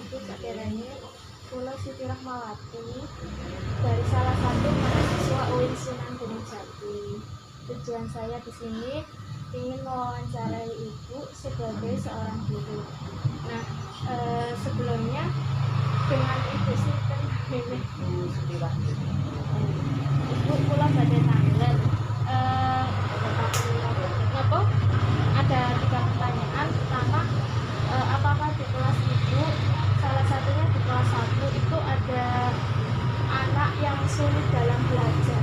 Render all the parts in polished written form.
Ibu saderenge kula Siti Rahmawati dari salah satu mahasiswa UIN Sunan Gunung Jati. Tujuan saya di sini ingin mewawancarai Ibu sebagai seorang guru. Nah, sebelumnya dengan Ibu sinten Ibu kula badhe tanglet. Apa? Ada 3 pertanyaan. Pertama, apakah di kelas Ibu salah satunya di kelas 1 itu ada anak yang sulit dalam belajar?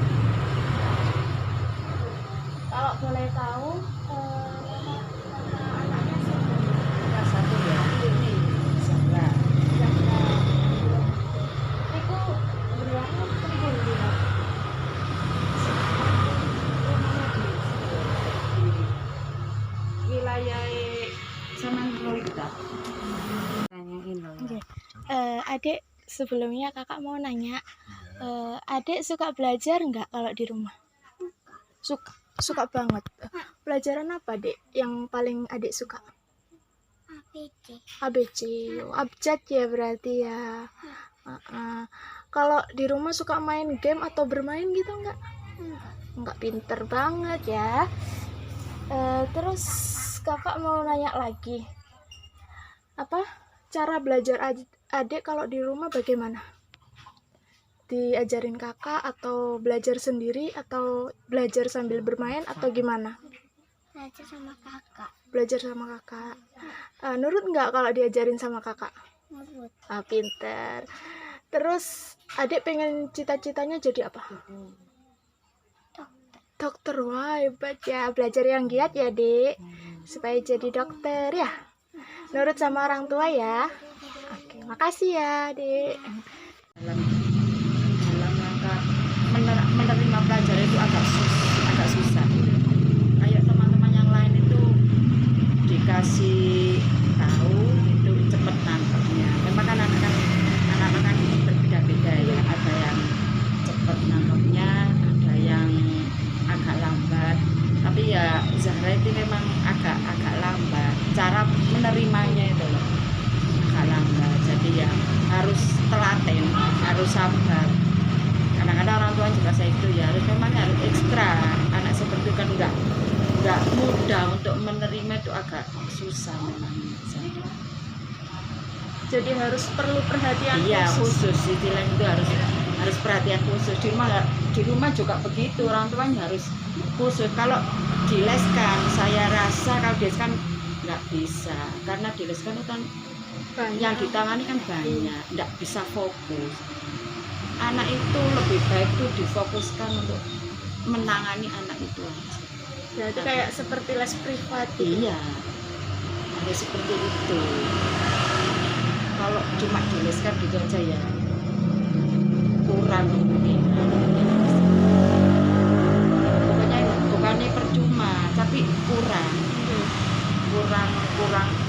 Kalau boleh tahu, anaknya siapa? Kelas 1 ya. Ini sebelah. Iku berangkat pripun dia? Wilayah Saman Florida. Tanyain loh. Okay. Adik, sebelumnya kakak mau nanya, adik suka belajar nggak kalau di rumah? Suka banget. Pelajaran apa, Dek, yang paling adik suka? ABC. Abjad ya berarti ya. Kalau di rumah suka main game atau bermain gitu nggak? Nggak, pinter banget ya. Terus kakak mau nanya lagi, apa cara belajar adik kalau di rumah bagaimana? Diajarin kakak atau belajar sendiri atau belajar sambil bermain atau gimana? Belajar sama kakak. Belajar sama kakak. Nurut nggak kalau diajarin sama kakak? Nurut. Pinter. Terus adik pengen cita-citanya jadi apa? Dokter. Wah, hebat ya. Belajar yang giat ya, Dek, supaya jadi dokter ya. Nurut sama orang tua ya. Oke, makasih ya, Dek. Dalam rangka menerima pelajaran itu agak susah. Kayak teman-teman yang lain itu dikasih tahu itu cepet nangkepnya. Memang kan anak-anak kan berbeda-beda ya. Ada yang cepet nangkepnya, ada yang agak lambat. Tapi ya Zahra itu memang agak lambat. Cara menerimanya itu loh agak lambat. Jadi ya harus telaten, harus sabar. Kadang-kadang orang tua juga saya itu ya harus ekstra. Anak seperti itu kan nggak mudah untuk menerima, itu agak susah memang. Jadi perlu perhatian Iya, khusus. khusus istilahnya itu harus perhatian khusus. Di rumah juga begitu, orang tuanya harus khusus. Kalau dileskan, saya rasa kalau dileskan nggak bisa, karena dileskan itu kan yang ditangani kan banyak, nggak bisa fokus. Anak itu lebih baik tuh difokuskan untuk menangani anak itu aja. Jadi kayak seperti les privat. Iya, ada seperti itu. Kalau cuma dileskan gitu aja ya kurang mungkin. Bukannya percuma, tapi kurang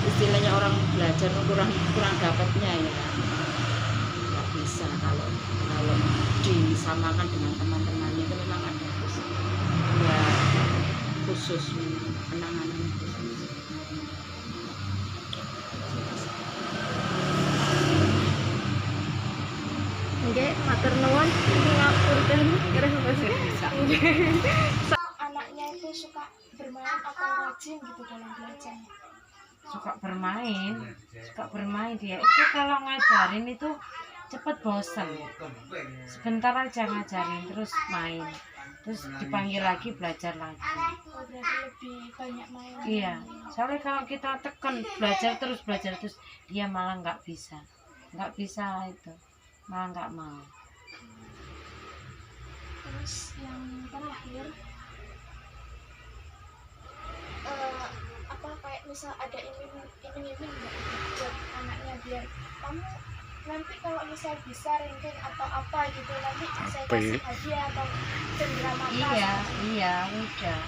istilahnya orang belajar kurang dapatnya ya. Nggak bisa kalau disamakan dengan teman-temannya itu memang ada khusus penanganan khusus. Oke, matur nuwun ngapunten. Anaknya itu suka bermain atau rajin gitu dalam belajarnya? Suka bermain dia itu. Kalau ngajarin itu cepet bosan, sebentar aja ngajarin terus main, terus dipanggil lagi belajar lagi. Berarti lebih banyak main. Iya, soalnya kalau kita tekan belajar terus dia malah nggak bisa itu, malah nggak mau. Terus yang terakhir, apa kayak misal ada iming-iming nggak buat anaknya, biar kamu nanti kalau misal bisa ranking atau apa gitu nanti saya kasih hadiah atau cenderamata? Iya udah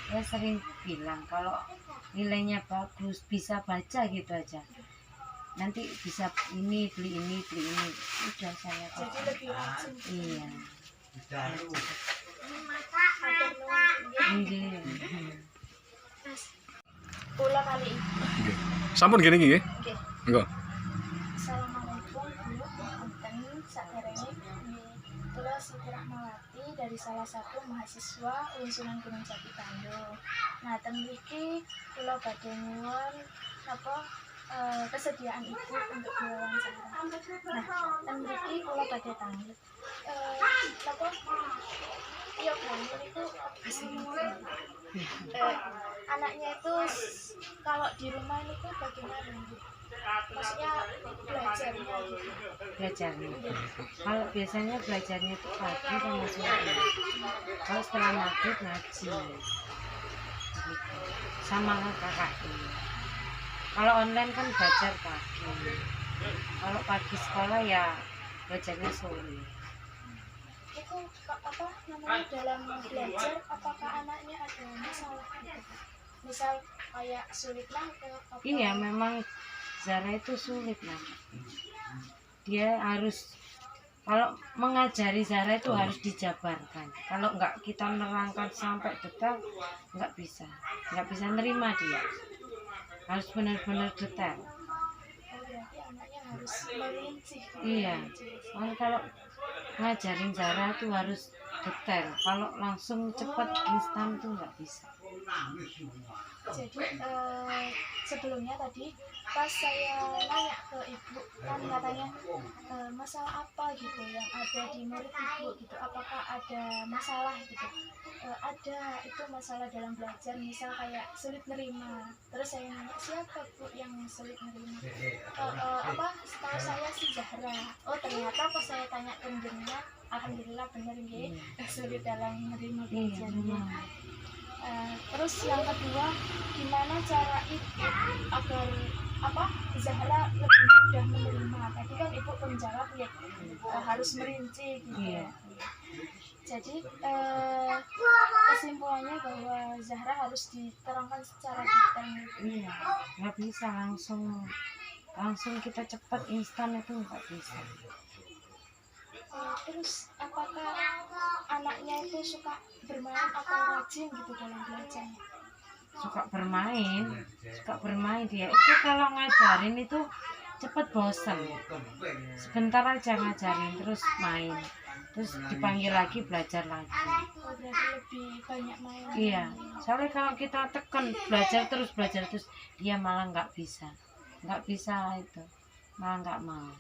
ya, sering bilang kalau nilainya bagus, bisa baca gitu aja, nanti bisa beli ini udah saya Jadi kasih. lebih rajin. Iya. Iya. Kula kali. Sampun gini nggih? Nggih. Enggak. Assalamualaikum Bu, punten saderenge kula Siti Rahmawati dari salah satu mahasiswa Unsunan Gunung Jati Bandung. Nah, ten mriki kula badhe nyuwun kesediaan Ibu untuk diwawancara. Nah, ten mriki kula badhe tanggep iya Bu, itu anaknya itu kalau di rumah itu bagaimana Bu? Maksudnya belajarnya gitu. Belajarnya kalau biasanya belajarnya itu pagi sama sore, kalau setelah maghrib ngaji gitu. Sama kakaknya. Kalau online kan belajar pagi, kalau pagi sekolah ya belajarnya sore. Itu apa namanya dalam belajar, apakah anaknya ada masalah gitu? Misal kayak sulit nangkep apa? Iya, memang Zara itu sulit lah. Dia harus, kalau mengajari Zara itu harus dijabarkan. Kalau nggak kita menerangkan sampai detail, nggak bisa nerima dia. Harus benar-benar detail. Oh, berarti anaknya harus merinci gitu. Iya, kalau ngajarin Zara itu harus detail. Kalau langsung cepat instan tuh nggak bisa. Jadi sebelumnya tadi pas saya nanya ke Ibu kan katanya masalah apa gitu yang ada di murid Ibu gitu, apakah ada masalah gitu? Ada, itu masalah dalam belajar, misal kayak sulit nerima. Terus saya nanya siapa Bu yang sulit nerima? Setahu saya si Zahra. Oh, ternyata pas saya tanya ke jenengan, alhamdulillah benar nggih, sulit dalam menerima belajarnya. Terus yang kedua, gimana cara Ibu agar Zahra lebih mudah menerima? Tadi kan Ibu menjawab ya harus merinci gitu. Iya. Jadi kesimpulannya bahwa Zahra harus diterangkan secara detail. Iya, nggak bisa langsung kita cepat instan itu nggak bisa. Terus apakah anaknya itu suka bermain atau rajin gitu dalam belajarnya? suka bermain dia itu. Kalau ngajarin itu cepet bosan, sebentar aja ngajarin terus main, terus dipanggil lagi belajar lagi. Oh, berarti lebih banyak main. Iya, soalnya kalau kita tekan belajar terus dia malah nggak bisa itu, malah nggak mau.